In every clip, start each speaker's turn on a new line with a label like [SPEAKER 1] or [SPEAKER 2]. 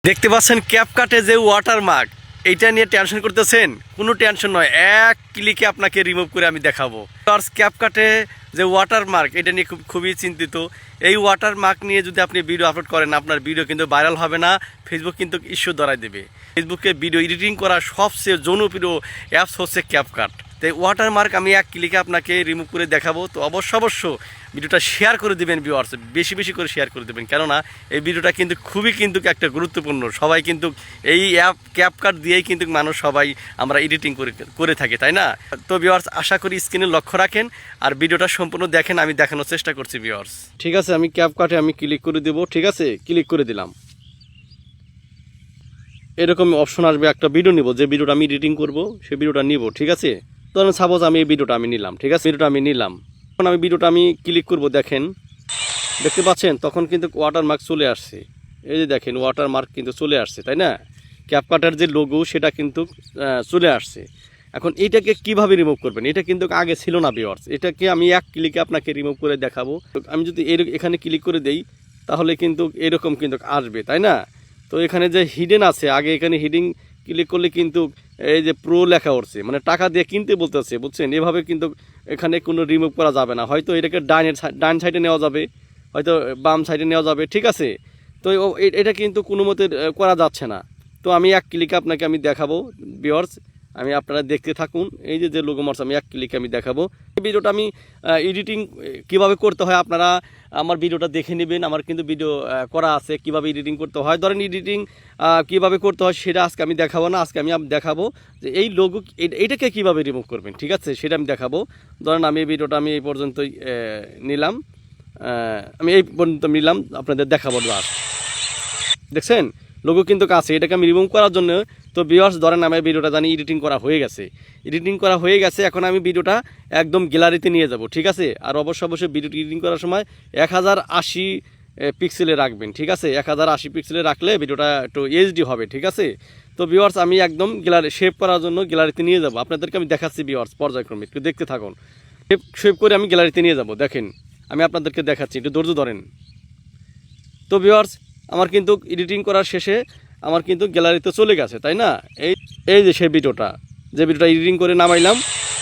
[SPEAKER 1] দেখতে পাচ্ছেন ক্যাপকাটে যে ওয়াটারমার্ক এইটা নিয়ে টেনশন করতেছেন, কোনো টেনশন নয়, এক ক্লিকে আপনাকে রিমুভ করে আমি দেখাবো। ক্যাপকাটে যে ওয়াটারমার্ক এটা নিয়ে খুবই চিন্তিত। এই ওয়াটারমার্ক নিয়ে যদি আপনি ভিডিও আপলোড করেন, আপনার ভিডিও কিন্তু ভাইরাল হবে না, ফেসবুক কিন্তু ইস্যু ধরাই দেবে। ফেসবুকে ভিডিও এডিটিং করার সবচেয়ে জনপ্রিয় অ্যাপস হচ্ছে ক্যাপকাট। তো ওয়াটারমার্ক আমি এক ক্লিকে আপনাকে রিমুভ করে দেখাবো। তো অবশ্য ভিডিওটা শেয়ার করে দেবেন ভিউয়ার্স, বেশি বেশি করে শেয়ার করে দেবেন, কেননা এই ভিডিওটা কিন্তু খুবই একটা গুরুত্বপূর্ণ। সবাই কিন্তু এই অ্যাপ ক্যাপকাট দিয়েই কিন্তু মানুষ সবাই আমরা এডিটিং করে থাকি, তাই না? তো ভিউয়ার্স, আশা করি স্ক্রিনে লক্ষ্য রাখেন আর ভিডিওটা সম্পূর্ণ দেখেন, আমি দেখানোর চেষ্টা করছি ভিউয়ার্স। ঠিক আছে, আমি ক্যাপকাটে আমি ক্লিক করে দেবো। ঠিক আছে, ক্লিক করে দিলাম। এরকম অপশন আসবে, একটা ভিডিও নিব, যে ভিডিওটা আমি এডিটিং করব সেই ভিডিওটা নিব। ঠিক আছে, ধরেন সাপোজ আমি এই ভিডিওটা আমি নিলাম। ঠিক আছে, ভিডিওটা আমি নিলাম। এখন আমি ভিডিওটা আমি ক্লিক করব, দেখেন দেখতে পাচ্ছেন তখন কিন্তু ওয়াটারমার্ক চলে আসছে। এই যে দেখেন ওয়াটারমার্ক কিন্তু চলে আসছে, তাই না? ক্যাপকাটার যে লোগো সেটা কিন্তু চলে আসছে। এখন এইটাকে কিভাবে রিমুভ করবেন, এটা কিন্তু আগে ছিল না ভিউয়ার্স। এটাকে আমি এক ক্লিকে আপনাকে রিমুভ করে দেখাবো। আমি যদি এখানে ক্লিক করে দেই তাহলে কিন্তু এরকম কিন্তু আসবে, তাই না? তো এখানে যে হিডেন আছে, আগে এখানে হিডিং ক্লিক করলে কিন্তু এই যে প্রো লেখা উঠছে, মানে টাকা দিয়ে কিনতে বলতেছে, বুঝছেন? এভাবে কিন্তু এখানে কোনো রিমুভ করা যাবে না। হয়তো এটাকে ডান সাইডে নেওয়া যাবে, হয়তো বাম সাইডে নেওয়া যাবে। ঠিক আছে, তো এটা কিন্তু কোনো মতে করা যাচ্ছে না। তো আমি এক ক্লিকে আপনাকে আমি দেখাবো ভিউয়ার্স, আমি আপনারা দেখতে থাকুন। এই যে লোগো মার্কস আমি এক ক্লিকে আমি দেখাবো। এই ভিডিওটা আমি এডিটিং কিভাবে করতে হয় আপনারা আমার ভিডিওটা দেখে নেবেন। আমার কিন্তু ভিডিও করা আছে কিভাবে এডিটিং করতে হয়। ধরেন এডিটিং কিভাবে করতে হয় সেটা আজকে আমি দেখাবো না, আজকে আমি দেখাবো যে এই লোগো এইটাকে কিভাবে রিমুভ করবেন। ঠিক আছে, সেটা আমি দেখাবো। ধরেন আমি এই ভিডিওটা আমি এই পর্যন্তই নিলাম, আমি এই পর্যন্ত নিলাম, আপনাদের দেখাবো। দেখছেন লোগো কিন্তু আছে, এটাকে আমি রিমুভ করার জন্য। তো ভিউয়ার্স, ধরেন আমার ভিডিওটা জানি এডিটিং করা হয়ে গেছে, এখন আমি ভিডিওটা একদম গ্যালারিতে নিয়ে যাব। ঠিক আছে, আর অবশ্যই ভিডিওটি এডিটিং করার সময় 1080 পিক্সেলে রাখবেন। ঠিক আছে, 1080 পিক্সেলে রাখলে ভিডিওটা একটু এইচডি হবে। ঠিক আছে, তো ভিউয়ার্স আমি একদম সেভ করার জন্য গ্যালারিতে নিয়ে যাব। আপনাদেরকে আমি দেখাচ্ছি ভিউয়ার্স, পর্যায়ক্রমে একটু দেখতে থাকুন। সেভ করে আমি গ্যালারিতে নিয়ে যাব। দেখেন আমি আপনাদেরকে দেখাচ্ছি, একটু ধৈর্য ধরেন। তো ভিউয়ার্স, আমার কিন্তু এডিটিং করার শেষে আমার কিন্তু গ্যালারিতে চলে গেছে, তাই না? এই যে সেই ভিডিওটা, যে ভিডিওটা এডিটিং করে নামাইলাম,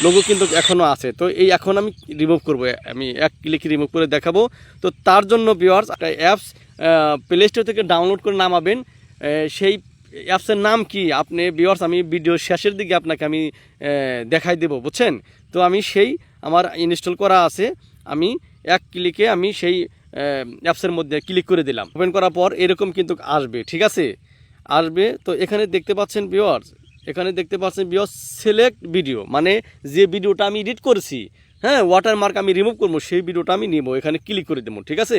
[SPEAKER 1] লোগো কিন্তু এখনও আছে। তো এই এখন আমি রিমুভ করব, আমি এক ক্লিকে রিমুভ করে দেখাবো। তো তার জন্য ভিউয়ার্স একটা অ্যাপস প্লে স্টোর থেকে ডাউনলোড করে নামাবেন। সেই অ্যাপসের নাম কি আপনি ভিউয়ার্স আমি ভিডিওর শেষের দিকে আপনাকে আমি দেখাই দেবো, বুঝছেন? তো আমি সেই আমার ইনস্টল করা আছে, আমি এক ক্লিকে আমি সেই অ্যাপসের মধ্যে ক্লিক করে দিলাম। ওপেন করার পর এরকম কিন্তু আসবে। ঠিক আছে, আসবে। তো এখানে দেখতে পাচ্ছেন ভিউয়ার্স, সিলেক্ট ভিডিও, মানে যে ভিডিওটা আমি এডিট করেছি, হ্যাঁ, ওয়াটারমার্ক আমি রিমুভ করবো, সেই ভিডিওটা আমি নিব, এখানে ক্লিক করে দেবো। ঠিক আছে,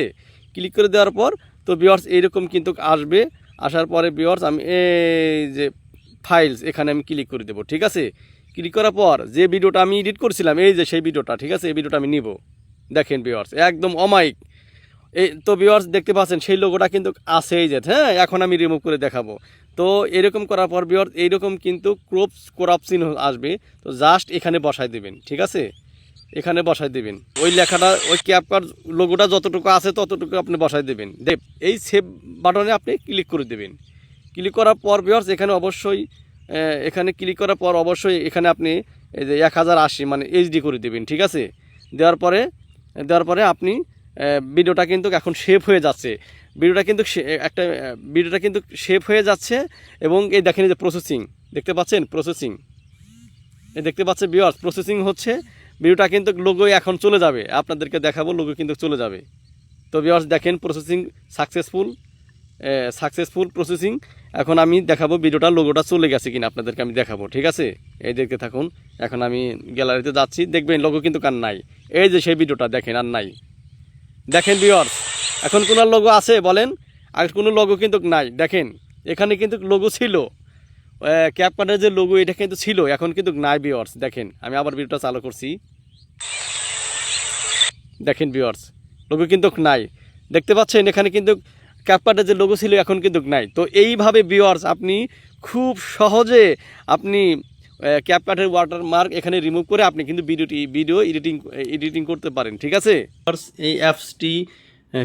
[SPEAKER 1] ক্লিক করে দেওয়ার পর তো ভিউয়ার্স এইরকম কিন্তু আসবে। আসার পরে ভিউয়ার্স আমি এই যে ফাইলস, এখানে আমি ক্লিক করে দেবো। ঠিক আছে, ক্লিক করার পর যে ভিডিওটা আমি এডিট করছিলাম, এই যে সেই ভিডিওটা, ঠিক আছে, এই ভিডিওটা আমি নিব। দেখেন ভিউয়ার্স একদম অমাইক। এই তো ভিউয়ার্স দেখতে পাচ্ছেন সেই লোগোটা কিন্তু আছে, এই যে, হ্যাঁ, এখন আমি রিমুভ করে দেখাবো। তো এরকম করার পর ভিউয়ার্স এইরকম কিন্তু ক্রপ চিহ্ন আসবে। তো জাস্ট এখানে বসাই দেবেন। ঠিক আছে, এখানে বসাই দেবেন ওই লেখাটা, ওই ক্যাপকাট লোগোটা যতটুকু আছে ততটুকু আপনি বসাই দেবেন। এই সেভ বাটনে আপনি ক্লিক করে দেবেন। ক্লিক করার পর ভিউয়ার্স এখানে অবশ্যই এখানে ক্লিক করার পর অবশ্যই এখানে আপনি এই যে 1080 মানে এইচডি করে দেবেন। ঠিক আছে, দেওয়ার পরে আপনি ভিডিওটা কিন্তু এখন সেভ হয়ে যাচ্ছে। ভিডিওটা কিন্তু সেভ হয়ে যাচ্ছে। এবং এই দেখেন যে প্রসেসিং, দেখতে পাচ্ছেন প্রসেসিং, দেখতে পাচ্ছেন ভিউয়ার্স প্রসেসিং হচ্ছে। ভিডিওটা কিন্তু লোগো এখন চলে যাবে, আপনাদেরকে দেখাবো, লোগো কিন্তু চলে যাবে। তো ভিউয়ার্স দেখেন প্রসেসিং সাকসেসফুল প্রসেসিং। এখন আমি দেখাবো ভিডিওটা লোগোটা চলে গেছে কিনা, আপনাদেরকে আমি দেখাবো। ঠিক আছে, এই দেখতে থাকুন। এখন আমি গ্যালারিতে যাচ্ছি, দেখবেন লোগো কিন্তু আর নাই। এই যে সেই ভিডিওটা দেখেন আর নাই। দেখেন ভিউয়ার্স এখন কোনো লোগো আছে বলেন? আর কোনো লোগো কিন্তু নাই। দেখেন এখানে কিন্তু লোগো ছিল, ক্যাপকাটের যে লোগো এটা কিন্তু ছিল, এখন কিন্তু নাই ভিউয়ার্স। দেখেন আমি আবার ভিডিওটা চালু করছি, দেখেন ভিউয়ার্স লোগো কিন্তু নাই। দেখতে পাচ্ছেন এখানে কিন্তু ক্যাপকাটের যে লোগো ছিল এখন কিন্তু নাই। তো এইভাবে ভিউয়ার্স আপনি খুব সহজে আপনি ক্যাপকাটের ওয়াটারমার্ক এখানে রিমুভ করে আপনি কিন্তু ভিডিও এডিটিং করতে পারেন। ঠিক আছে, এই অ্যাপসটি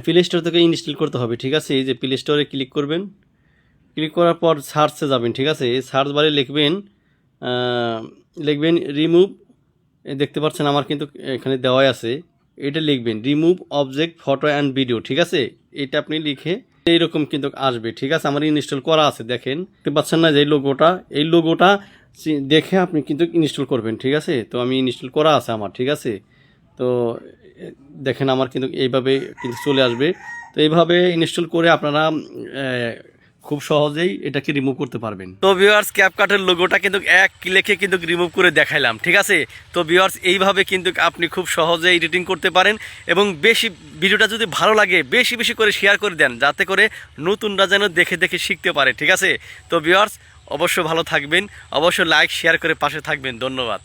[SPEAKER 1] প্লে স্টোর থেকে ইনস্টল করতে হবে। ঠিক আছে, এই যে প্লে স্টোরে ক্লিক করবেন, ক্লিক করার পর সার্চে যাবেন, ঠিক আছে। এই সার্চ বারে লিখবেন রিমুভ, দেখতে পাচ্ছেন আমার কিন্তু এখানে দেওয়াই আছে, এটা লিখবেন remove object photo and video, ঠিক আছে। এটা আপনি লিখে এইরকম কিন্তু আসবে, ঠিক আছে। আমার ইনস্টল করা আছে, দেখেন দেখতে পাচ্ছেন না যে এই লোগোটা দেখে আপনি কিন্তু ইনস্টল করবেন, ঠিক আছে। তো আমি ইনস্টল করা আছে আমার, ঠিক আছে। তো দেখেন আমার কিন্তু এইভাবে কিন্তু চলে আসবে। তো এইভাবে ইনস্টল করে আপনারা খুব সহজেই এটাকে রিমুভ করতে পারবেন। তো ভিউয়ার্স, ক্যাপকাটের লোগোটা কিন্তু এক ক্লিকে কিন্তু রিমুভ করে দেখাইলাম, ঠিক আছে। তো ভিউয়ার্স, এইভাবে কিন্তু আপনি খুব সহজে এডিটিং করতে পারেন এবং ভিডিওটা যদি ভালো লাগে বেশি বেশি করে শেয়ার করে দেন, যাতে করে নতুনরা যেন দেখে দেখে শিখতে পারে, ঠিক আছে। তো ভিউয়ার্স, অবশ্যই ভালো থাকবেন, অবশ্যই লাইক শেয়ার করে পাশে থাকবেন। ধন্যবাদ।